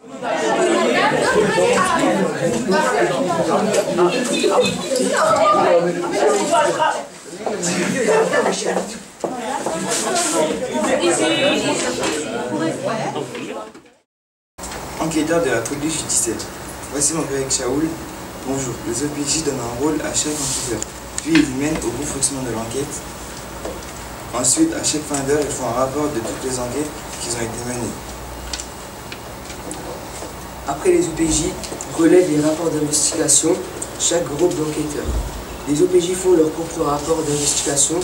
Enquêteur de la police judiciaire. Voici mon collègue Shaoul. Bonjour. Les OPJ donnent un rôle à chaque enquêteur, puis ils mènent au bon fonctionnement de l'enquête. Ensuite, à chaque fin d'heure, ils font un rapport de toutes les enquêtes qui ont été menées. Après, les OPJ relèvent les rapports d'investigation, chaque groupe d'enquêteurs. Les OPJ font leur propre rapport d'investigation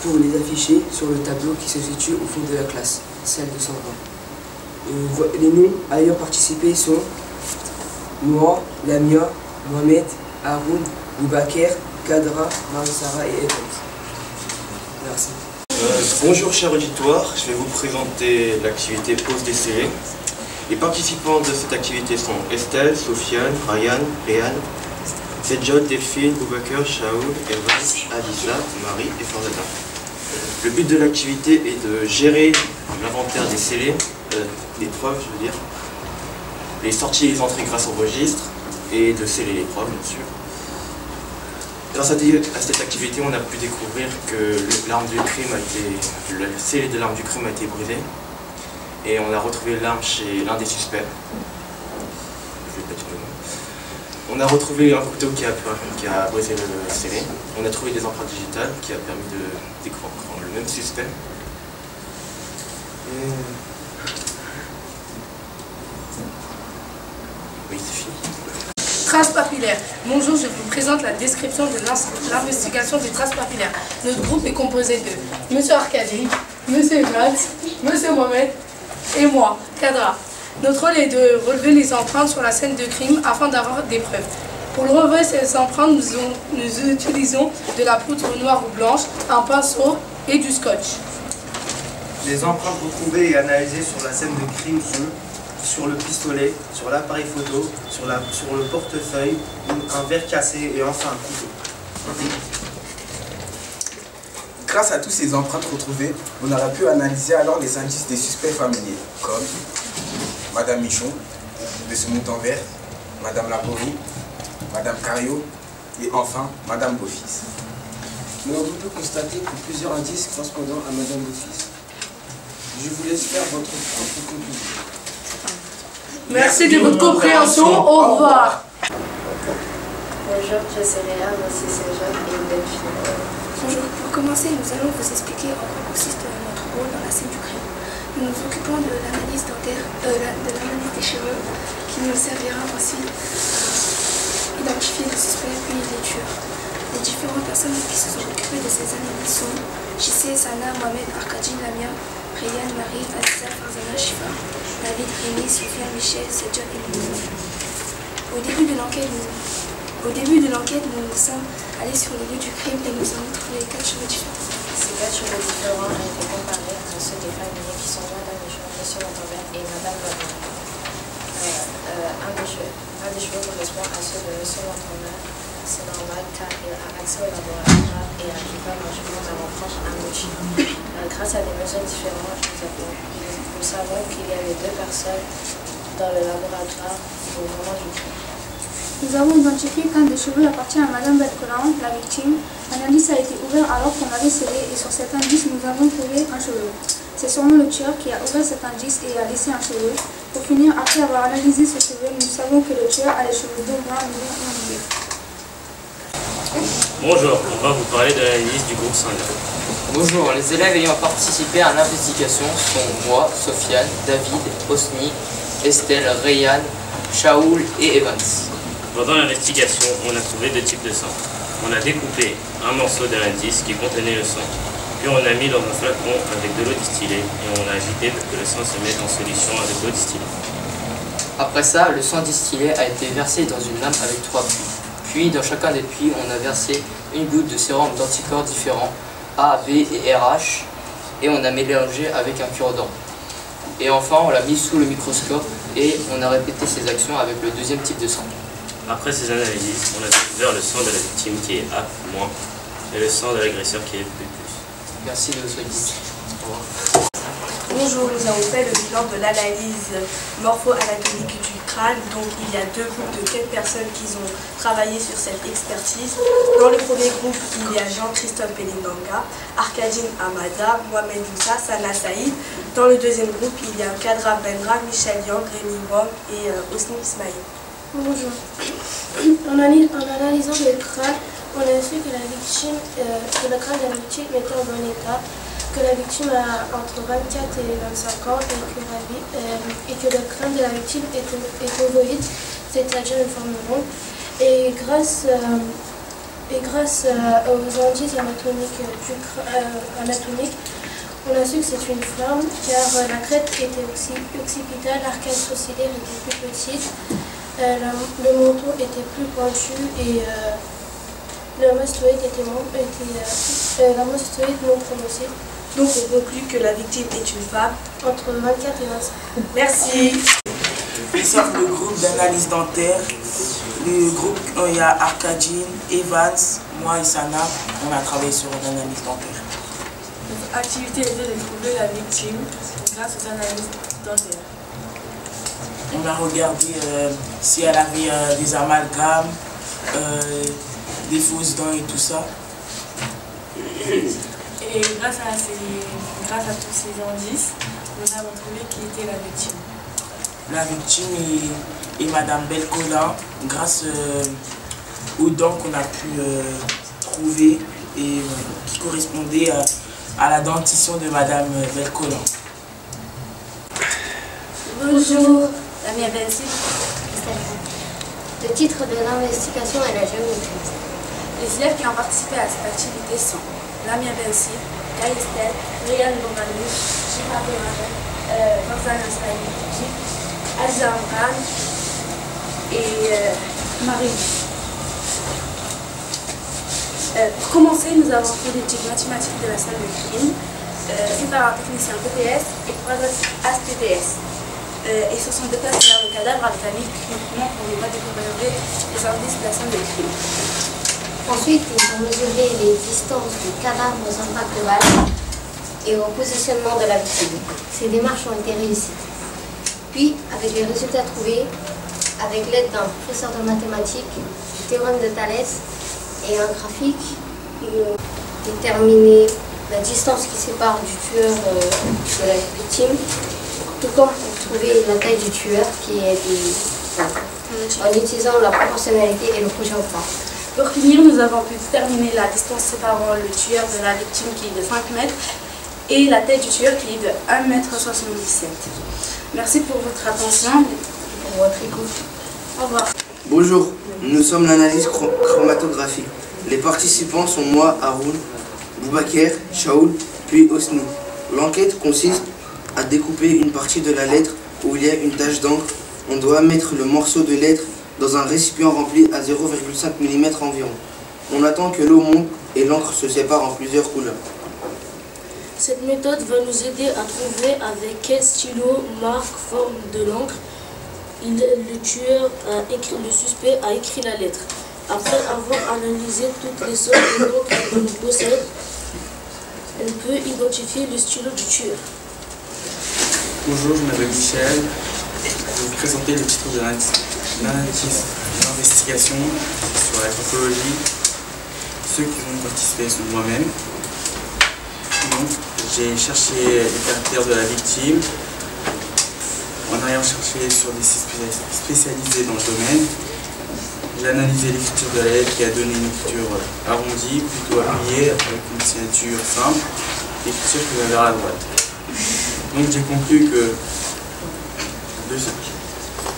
pour les afficher sur le tableau qui se situe au fond de la classe, salle 220. Les noms ayant participé sont Noah, Lamia, Mohamed, Haroun, Boubaker, Kadra, Marie-Sara et Evans. Merci. Bonjour cher auditoire, je vais vous présenter l'activité pause des scellés. Les participants de cette activité sont Estelle, Sofiane, Ryan, Réan, Sedjod, Delphine, Boubaker, Shaoul, Evans, Adissa, Marie et Farzana. Le but de l'activité est de gérer l'inventaire des scellés, des preuves, je veux dire, les sorties et les entrées grâce au registre, et de sceller les preuves, bien sûr. Grâce à cette activité, on a pu découvrir que l'arme du crime le scellé de l'arme du crime a été brisé, et on a retrouvé l'arme chez l'un des suspects. Je vais pas dire le nom. On a retrouvé un couteau qui a brisé le scellé. On a trouvé des empreintes digitales qui a permis de découvrir le même suspect. Oui, c'est fini. Traces papillaires. Bonjour, je vous présente la description de l'investigation des traces papillaires. Notre groupe est composé de M. Arkady, M. Evans, M. Mohamed et moi, Kadra. Notre rôle est de relever les empreintes sur la scène de crime afin d'avoir des preuves. Pour le relever ces empreintes, nous utilisons de la poudre noire ou blanche, un pinceau et du scotch. Les empreintes retrouvées et analysées sur la scène de crime sont sur le pistolet, sur l'appareil photo, sur le portefeuille, un verre cassé et enfin un couteau. Grâce à toutes ces empreintes retrouvées, on aura pu analyser alors les indices des suspects familiers, comme Madame Michon, M. Montanvert, Madame Laborie, Madame Cario et enfin Madame Beaufils. Nous avons pu constater que plusieurs indices correspondant à Madame Beaufils. Je vous laisse faire votre propre conclusion. Merci de votre compréhension. Au revoir. Bonjour, je suis Réa, voici Sedjod et Delphine. Bonjour, pour commencer, nous allons vous expliquer en quoi consiste notre rôle dans la scène du crime. Nous nous occupons de l'analyse dentaire, de l'analyse des cheveux, qui nous servira ensuite à identifier les suspects puis les tueurs. Les différentes personnes qui se sont occupées de ces analyses sont JC, Sana, Mohamed, Arkady, Lamia, Ryan, Marie, Adissa, Farzana, Shifa, David, Rémi, Sofiane, Michel, Sedjod et Moussa. Au début de l'enquête, nous sommes allés sur le lieu du crime et nous avons trouvé 4 cheveux différents. Ces 4 cheveux différents ont été comparés à ceux des familiers qui sont Madame Michon, M. Montanvert et Madame Laborie. Un des cheveux correspond à ceux de M. Montanvert. C'est normal car il a accès au laboratoire et a pu faire un jugement d'avant-propre à Mochi. Grâce à des mesures différentes, nous savons qu'il y avait 2 personnes dans le laboratoire au moment du crime. Nous avons identifié qu'un des cheveux appartient à Madame Belcolan, la victime. L'indice a été ouvert alors qu'on avait scellé et sur cet indice, nous avons trouvé un cheveu. C'est sûrement le tueur qui a ouvert cet indice et a laissé un cheveu. Pour finir, après avoir analysé ce cheveu, nous savons que le tueur a les cheveux d'au moins 1 million. Bonjour, on va vous parler de l'analyse du groupe sanguin. Bonjour, les élèves ayant participé à l'investigation sont moi, Sofiane, David, Osni, Estelle, Rayane, Shaoul et Evans. Pendant l'investigation, on a trouvé 2 types de sang. On a découpé un morceau de l'indice qui contenait le sang, puis on l'a mis dans un flacon avec de l'eau distillée et on l'a agité pour que le sang se mette en solution avec l'eau distillée. Après ça, le sang distillé a été versé dans une lame avec 3 puits. Puis, dans chacun des puits, on a versé une goutte de sérum d'anticorps différents, A, B et RH, et on a mélangé avec un cure-dent. Et enfin, on l'a mis sous le microscope et on a répété ces actions avec le 2e type de sang. Après ces analyses, on a découvert le sang de la victime qui est A- et le sang de l'agresseur qui est B+. Merci de votre écoute. Au revoir. Bonjour, nous avons fait le bilan de l'analyse morpho-anatomique du crâne. Donc il y a deux groupes de 4 personnes qui ont travaillé sur cette expertise. Dans le premier groupe, il y a Jean-Christophe Belindanga, Arkadine Amada, Mohamed Moussa, Sana Saïd. Dans le deuxième groupe, il y a Kadra Benra, Michel Yang, Rémi Wong et Osni Ismail. Bonjour. En analysant le crâne, on a su que le crâne de la victime était en bon état, que la victime a entre 24 et 25 ans et que le crâne de la victime est ovoïde, c'est-à-dire une forme ronde. Et grâce aux indices anatomiques on a su que c'est une femme car la crête était occipitale, l'arcade sourcilière était plus petite, le menton était plus pointu et la mastoïde non prononcée. Donc on conclut que la victime est une femme entre 24 et 25. Merci. Sur le groupe d'analyse dentaire, le groupe, il y a Arkadine, Evans, moi et Sana, on a travaillé sur l'analyse dentaire. Notre activité était de trouver la victime grâce aux analyses dentaires. On a regardé si elle avait des amalgames, des fausses dents et tout ça. Et grâce à tous ces indices, nous avons trouvé qui était la victime. La victime est Madame Belcolin, grâce aux dents qu'on a pu trouver et qui correspondaient à la dentition de Madame Belcolin. Bonjour, Lamia Bensi. Le titre de l'investigation est la géométrie. Les élèves qui ont participé à cette activité sont Lamia Bensi, Gaïstel, Ryan Bomanou, Shiba Bemare, Roxana Saïd, Aza Amran et Marie. Pour commencer, nous avons fait l'étude mathématique de la salle de crime, fait par un technicien BTS et 3 autres ASTDS. Et se sont déplacés vers le cadavre avec la ligne uniquement pour ne pas découvrir les indices de la scène de crime. Ensuite, ils ont mesuré les distances du cadavre aux impacts de balles et au positionnement de la victime. Ces démarches ont été réussies. Puis, avec les résultats trouvés, avec l'aide d'un professeur de mathématiques, du théorème de Thalès et un graphique, ils ont déterminé la distance qui sépare du tueur de la victime, tout comme pour trouver la taille du tueur qui est en utilisant la proportionnalité et le projet au pas. Pour finir, nous avons pu déterminer la distance séparant le tueur de la victime qui est de 5 mètres et la taille du tueur qui est de 1,77 m. Merci pour votre attention et pour votre écoute. Au revoir. Bonjour, nous sommes l'analyse chromatographique. Les participants sont moi, Haroun, Boubaker, Shaoul, puis Osni. L'enquête consiste à découper une partie de la lettre où il y a une tache d'encre. On doit mettre le morceau de lettre dans un récipient rempli à 0,5 mm environ. On attend que l'eau monte et l'encre se sépare en plusieurs couleurs. Cette méthode va nous aider à trouver avec quel stylo, marque, forme de l'encre le suspect a écrit la lettre. Après avoir analysé toutes les sortes d'encre que nous possédons, on peut identifier le stylo du tueur. Bonjour, je m'appelle Michel. Je vais vous présenter le titre de l'investigation sur la pathologie. Ceux qui ont participé sont moi-même. Donc, j'ai cherché les caractères de la victime en allant chercher sur des sites spécialisés dans le domaine. J'ai analysé l'écriture de la lettre qui a donné une écriture arrondie, plutôt appuyée, avec une signature simple, l'écriture qui va vers la droite. Donc j'ai conclu que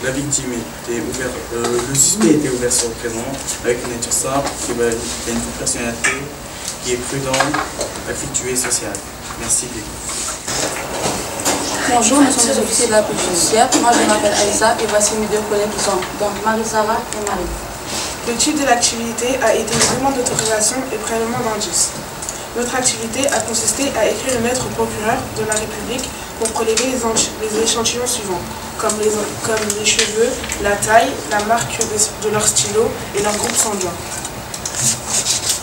la victime était ouverte, le suspect était ouvert sur le présent, avec une nature simple, qui a une personnalité, qui est prudente, affectuée et sociale. Merci. Bonjour, nous sommes les officiers de la police judiciaire. Moi je m'appelle Aïssa et voici mes 2 collègues qui sont donc Marie-Sara et Marie. Le type de l'activité a été une demande d'autorisation et prélèvement d'indices. Notre activité a consisté à écrire une lettre au procureur de la République pour prélever les échantillons suivants, comme les cheveux, la taille, la marque de leur stylo et leur groupe sanguin.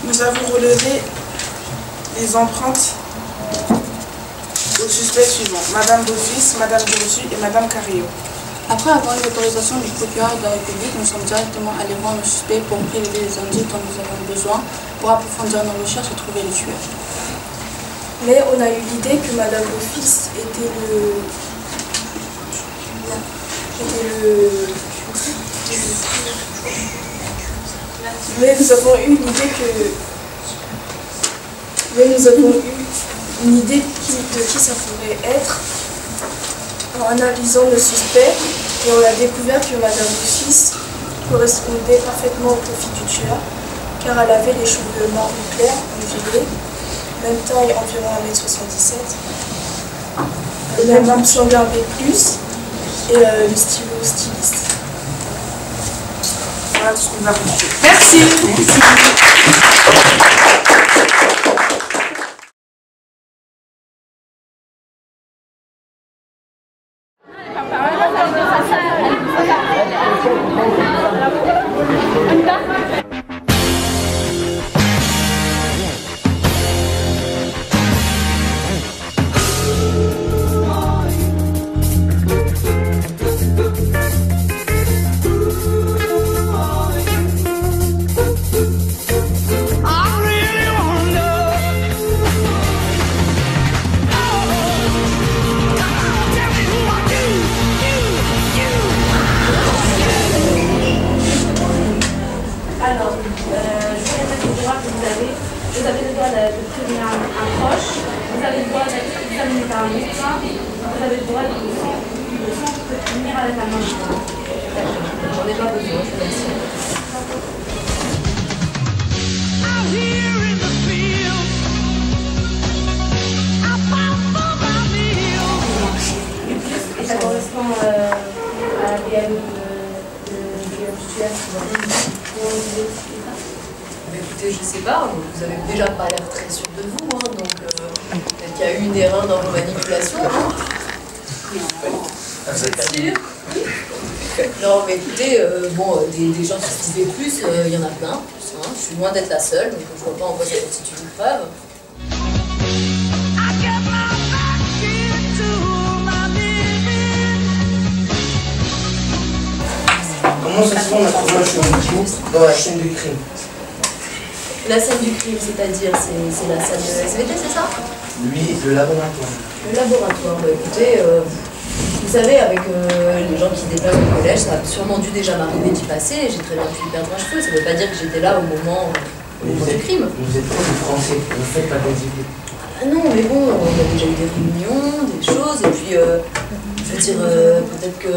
Nous avons relevé les empreintes aux suspects suivants: Madame Beaufils, Madame Durussu et Madame Carrillo. Après avoir eu l'autorisation du procureur de la République, nous sommes directement allés voir nos suspects pour prélever les indices dont nous avons besoin pour approfondir nos recherches et trouver les tueurs. Mais on a eu l'idée que Madame Beaufils était le... Mais nous avons eu l'idée de qui ça pourrait être en analysant le suspect, et on a découvert que Madame Beaufils correspondait parfaitement au profil du tueur, car elle avait les cheveux marron clair, ondulés, même taille, environ 1m77, même arme sanguin B+, et le stylo styliste. Voilà tout ce qu'on a reçu. Merci. Vous avez le droit de prévenir un proche, vous avez le droit d'être examiné par un médecin, vous avez le droit de venir avec un main. J'en ai pas besoin, je merci. Et ça correspond à la BM du tueur. Comment vous expliquez ça? Écoutez, je sais pas, vous avez déjà pas l'air très sûr de vous, hein, donc peut-être qu'il y a eu une erreur dans vos manipulations. Vous êtes sûr? Non, mais écoutez, bon, des gens qui se disaient plus, il y en a plein. Hein, je suis loin d'être la seule, donc je vois pas en quoi ça constitue une preuve. Comment ça se fait on a trouvé un cheveu dans la scène du crime? La scène du crime, c'est-à-dire, c'est la scène de SVT, c'est ça? Oui, le laboratoire. Le laboratoire, bah écoutez, vous savez, avec les gens qui se déplacent au collège, ça a sûrement dû déjà m'arriver d'y passer, j'ai très bien pu perdre un cheveu, ça ne veut pas dire que j'étais là au moment du crime. Vous êtes pas des Français, vous faites pas d'activité. Ah non, mais bon, on a déjà eu des réunions, des choses, et puis, je veux dire, peut-être que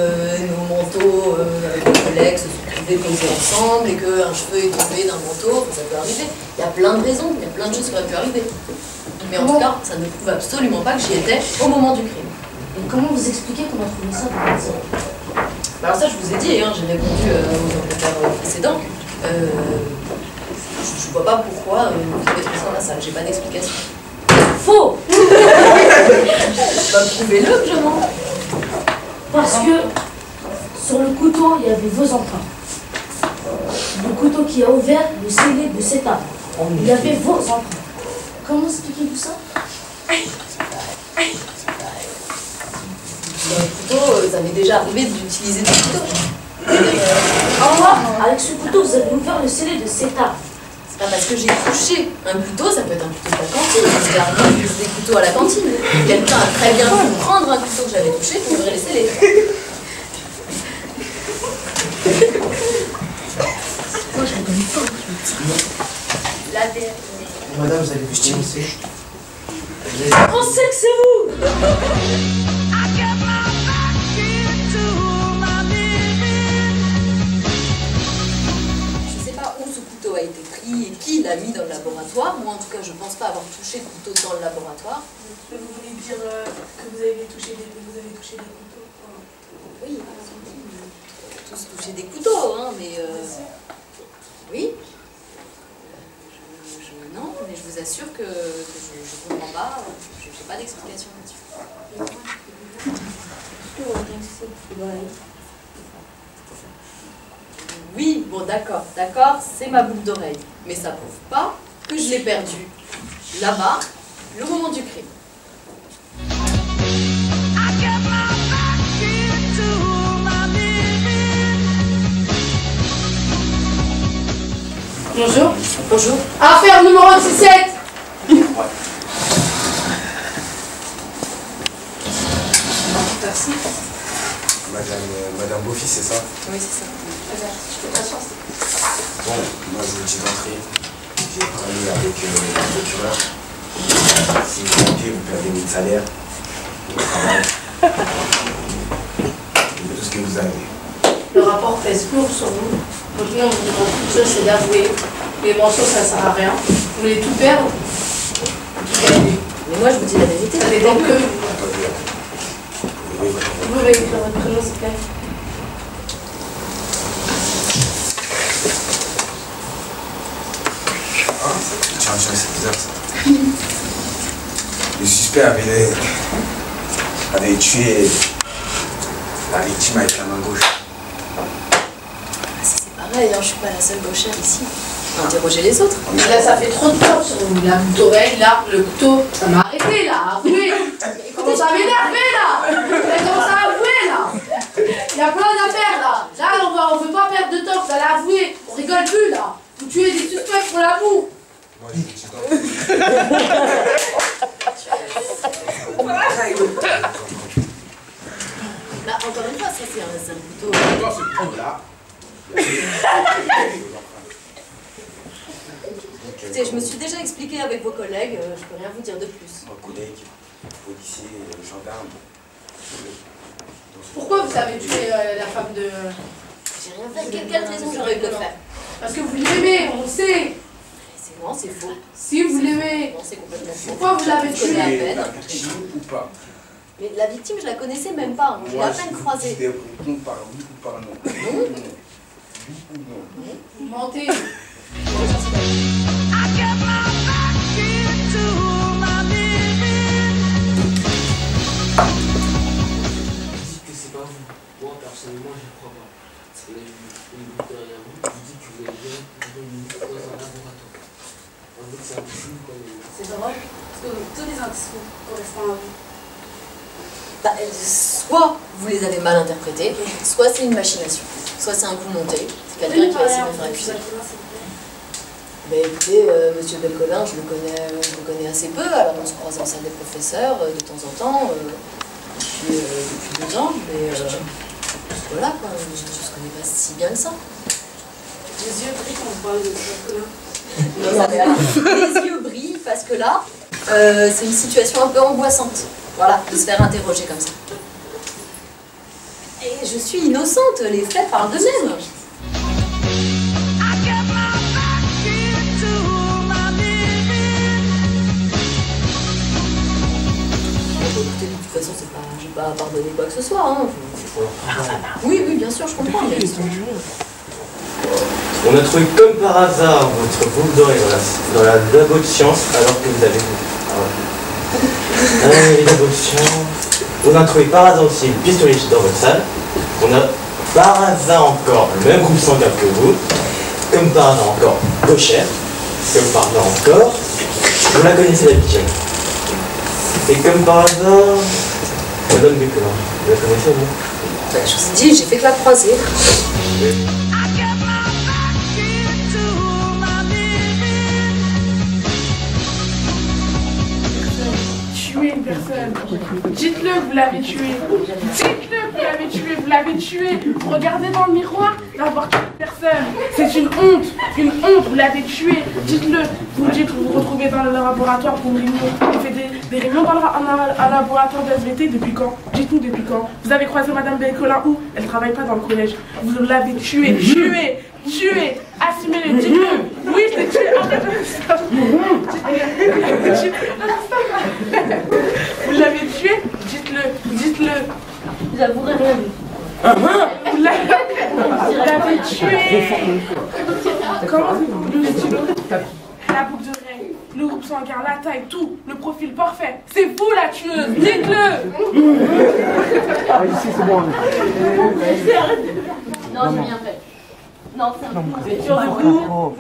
nos manteaux avec nos collègues se sont trouvés posés ensemble et qu'un cheveu est tombé d'un manteau, ça peut arriver. Il y a plein de raisons, il y a plein de choses qui auraient pu arriver. Mais en tout cas, ça ne prouve absolument pas que j'y étais au moment du crime. Et comment vous expliquez qu'on a trouvé ça dans la zone? Alors ça, je vous ai dit, hein, j'ai répondu aux enquêteurs précédents. Je ne vois pas pourquoi vous avez trouvé ça dans la salle, j'ai pas d'explication. Faux. Bah, prouvez-le que je mens. Parce que sur le couteau, il y avait vos empreintes. Le couteau qui a ouvert le scellé de cette arme. Il y avait vos empreintes. Comment expliquez-vous ça? Dans le couteau, ça m'est déjà arrivé d'utiliser des couteaux. Avec ce couteau, vous avez ouvert le scellé de cette arme. C'est pas parce que j'ai touché un couteau, ça peut être un couteau de la cantine. J'ai arrivé des couteaux à la cantine. Quelqu'un a très bien pu prendre un couteau que j'avais touché pour ouvrir les scellés. Moi, je ne connais pas. La dernière. Madame, vous allez vous styliser. On sait que c'est vous. Je sais pas où ce couteau a été pris et qui l'a mis dans le laboratoire. Moi, en tout cas, je pense pas avoir touché de couteau dans le laboratoire. Vous voulez dire que vous avez touché des couteaux? Oui, tous touché des couteaux, hein, mais oui. Non, mais je vous assure que je comprends pas, je n'ai pas d'explication là-dessus. Oui, bon d'accord, c'est ma boucle d'oreille, mais ça prouve pas que je l'ai perdue là-bas, le moment du crime. Bonjour. Affaire numéro 17. Merci. Madame Beaufils, c'est ça? Oui, c'est ça. Bon, moi je vous dis d'entrée, j'ai travaillé avec le procureur. Si vous manquez, vous perdez votre salaire, votre travail, et tout ce que vous avez. Le rapport pèse lourd sur vous. Aujourd'hui, on vous demande toute chose, c'est d'avouer. Les mensonges, ça ne sert à rien. Vous voulez tout perdre, tout gagner. Mais moi, je vous dis la vérité. Ça dépend que vous. Oui, Vous pouvez écrire votre prénom, s'il vous plaît. Tiens, c'est bizarre ça. Le suspect avait tué la victime avec la main gauche. C'est pareil, hein, je suis pas la seule gauchère ici. Interrogez les autres. Mais là, ça fait trop de temps sur vous. La couteau, là, le couteau, ça m'a arrêté là, avouez. Écoutez, ça m'énerve là. Vous commencé à avouer là. Il y a plein d'affaires là. Là, on veut pas perdre de temps, vous allez avouer. On rigole plus là. Vous tuez des suspects pour l'amour. Bah, encore une fois, ça c'est un couteau. Écoutez, je me suis déjà expliqué avec vos collègues, je peux rien vous dire de plus. Vos collègues, policiers, gendarmes. Pourquoi vous avez tué la femme de... J'ai rien fait. Quelle raison j'aurais pu le faire? Parce que vous l'aimez, on le sait. Non, c'est faux. Si vous l'aimez. Non, c'est complètement faux. Pourquoi vous l'avez tué? La peine. Ou pas? Mais la victime, je la connaissais même pas. Je l'ai à peine croisée. Je réponds par oui ou par non. Oui ou non? Vous mentez. C'est pas vous. Moi, personnellement, je crois pas. Parce que là, une boucle derrière vous, vous dites que vous avez bien dans un laboratoire. On veut que c'est impossible comme... C'est drôle, parce que tous les indices correspondent à vous. Bah, soit vous les avez mal interprétés, soit c'est une machination, soit c'est un coup monté, c'est quelqu'un qui va essayer de me faire accuser. Bah écoutez, monsieur Belcolin, je le connais assez peu, alors on se croise en salle des professeurs de temps en temps, depuis 2 ans, mais voilà quoi, je ne connais pas si bien que ça. Les yeux brillent quand on parle de Belcolin. Non, mais alors, les yeux brillent parce que là, c'est une situation un peu angoissante. Voilà, de se faire interroger comme ça. Et je suis innocente, les faits parlent d'eux-mêmes. Écoutez, de toute façon, je vais pas pardonner quoi que ce soit. Hein. Oui, bien sûr, je comprends. Mais... On a trouvé comme par hasard votre boucle d'oreille dans la labo de sciences alors que vous avez... les labos de sciences... On a trouvé par hasard aussi une pistolet dans votre salle. On a par hasard encore le même groupe sanguin que vous. Comme par hasard encore gauchère. Comme par hasard encore... Vous la connaissez la victime. Et comme par hasard... Madame Belcolin. Vous la connaissez vous? Je vous ai dit, j'ai fait que la croiser. Tuer une personne. Dites-le que vous l'avez tué. Dites-le que vous l'avez tué. Vous l'avez tué. Regardez dans le miroir d'avoir tué une personne. C'est une honte. Une honte. Vous l'avez tué. Dites-le. Vous dites que vous vous retrouvez dans le laboratoire pour une réunion. Vous faites des réunions dans un laboratoire de SVT depuis quand? Dites-nous depuis quand. Vous avez croisé Madame Belcolin où? Elle ne travaille pas dans le collège. Vous l'avez tué. Tué. Assumez-le. Dites-le. Oui, je l'ai tué. Vous l'avez tué? Dites-le. Vous avouerez rien vu. Vous l'avez tué. Comment le stylo? La boucle d'oreille, le groupe sanguin, la taille, tout, le profil parfait. C'est vous la tueuse. Dites-le. Ici, c'est bon. Non, j'ai rien fait. Non, c'est un coup. C'est sûr de vous.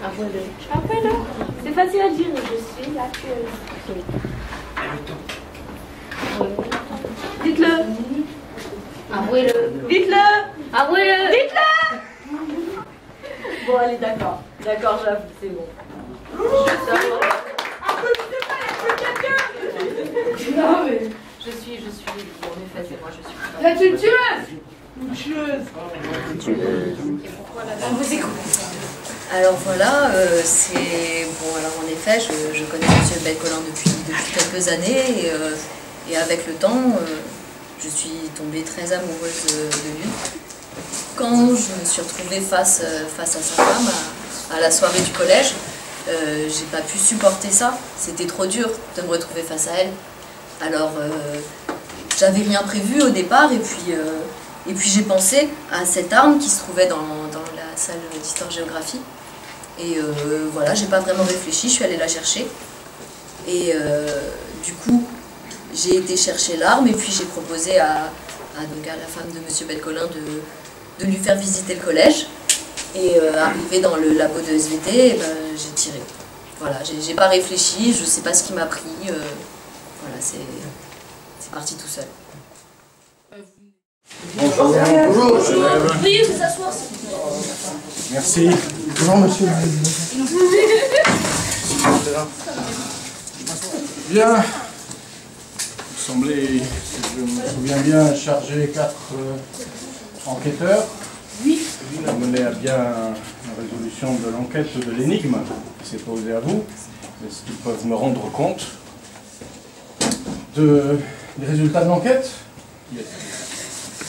Avouez-le. C'est facile à dire, je suis la tueuse. Dites-le. Avouez-le. Dites-le. Avouez-le. Dites-le. Bon, allez, d'accord. D'accord, j'avoue, c'est bon. Non mais... Je suis, en effet, c'est moi, je suis. La tueuse. Et pourquoi la dame vous écoute? Alors voilà, c'est... Bon, alors en effet, je connais M. Belcolin depuis quelques années et avec le temps, je suis tombée très amoureuse de lui. Quand je me suis retrouvée face à sa femme, à la soirée du collège, j'ai pas pu supporter ça. C'était trop dur de me retrouver face à elle. Alors, j'avais rien prévu au départ et puis j'ai pensé à cette arme qui se trouvait dans la salle d'histoire-géographie. Et voilà, j'ai pas vraiment réfléchi, je suis allée la chercher. Et du coup, j'ai été chercher l'arme et puis j'ai proposé à la femme de M. Belcolin de lui faire visiter le collège. Et arrivé dans le labo de SVT, j'ai tiré. Voilà, j'ai pas réfléchi, je sais pas ce qui m'a pris. Voilà, c'est parti tout seul. Bonjour. Bonjour. Veuillez vous asseoir, s'il vous plaît. Merci. Bonjour, monsieur. Bien. Vous semblez, si je me souviens bien, charger 4 enquêteurs. Oui. Pour mener à bien la résolution de l'enquête de l'énigme qui s'est posée à vous. Est-ce qu'ils peuvent me rendre compte des résultats de l'enquête?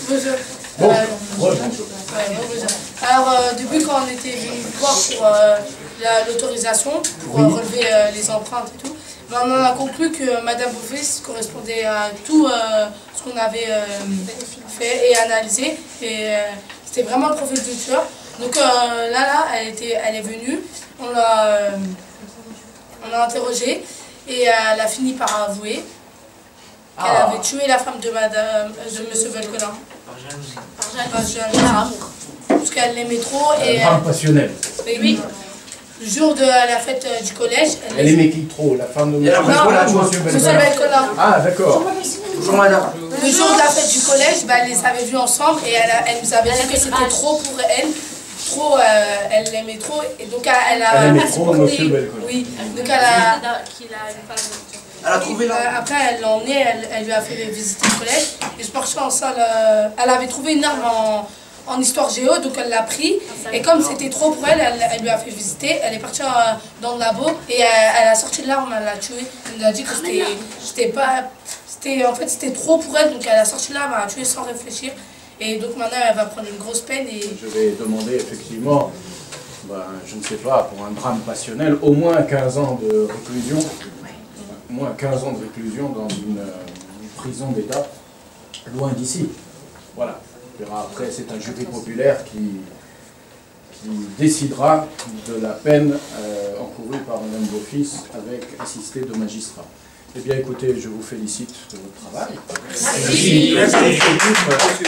Bonjour. Bon, bonjour. Alors, depuis quand on était venu voir pour l'autorisation, pour relever les empreintes et tout, on en a conclu que Madame Beaufils correspondait à tout ce qu'on avait fait et analysé. Et c'était vraiment le profil du tueur. Donc là, elle est venue, on l'a interrogée et elle a fini par avouer qu'elle avait tué la femme de M. Belcolin. Par jalousie. Parce qu'elle l'aimait trop. Et drame passionnel. Oui. Le jour de la fête du collège. Elle aimait qui trop? La femme de M. Belcolin. Ah, d'accord. Bonjour, madame. Le jour de la fête du collège, elle les avait vus ensemble et elle nous avait dit que c'était trop pour elle. Trop, elle l'aimait trop. Et donc elle a. Elle aimait trop M. Belcolin. Oui. Donc elle a trouvé là. Après, elle l'a emmené, elle lui a fait visiter le collège. Et je marchais en salle. Elle avait trouvé une arme en histoire géo, donc elle l'a pris. Et comme c'était trop pour elle, elle lui a fait visiter. Elle est partie dans le labo et elle a sorti de l'arme, elle l'a tué. Elle a dit que c'était pas. En fait, c'était trop pour elle, donc elle a sorti de l'arme, elle a tué sans réfléchir. Et donc maintenant, elle va prendre une grosse peine. Et... Je vais demander effectivement, je ne sais pas, pour un drame passionnel, au moins 15 ans de réclusion. Au moins 15 ans de réclusion dans une prison d'État, loin d'ici. Voilà. Après, c'est un jury populaire qui décidera de la peine encourue par Mme Beaufils avec assisté de magistrats. Eh bien, écoutez, je vous félicite de votre travail. Merci. Merci. C'est bien qu'il vous félicite,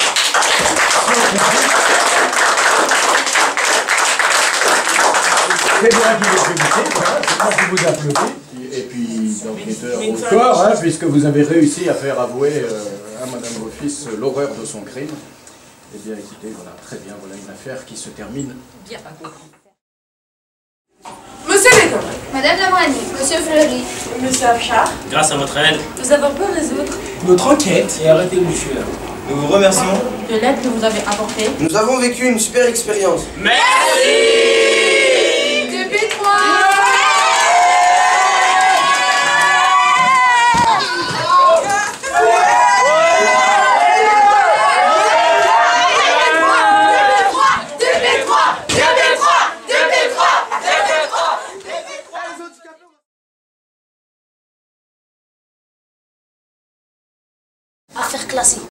c'est moi qui vous applaudis. Et puis, d'enquêteur au corps, puisque vous avez réussi à faire avouer à Mme Beaufils l'horreur de son crime. Eh bien, écoutez, voilà, très bien, voilà une affaire qui se termine bien. Monsieur Légon, Madame Lamoigny, Monsieur Fleury, Monsieur Afchar, Grâce à votre aide, nous avons pu résoudre notre enquête et arrêter le tueur. Nous vous remercions de l'aide que vous avez apportée. Nous avons vécu une super expérience. merci. Affaire classée.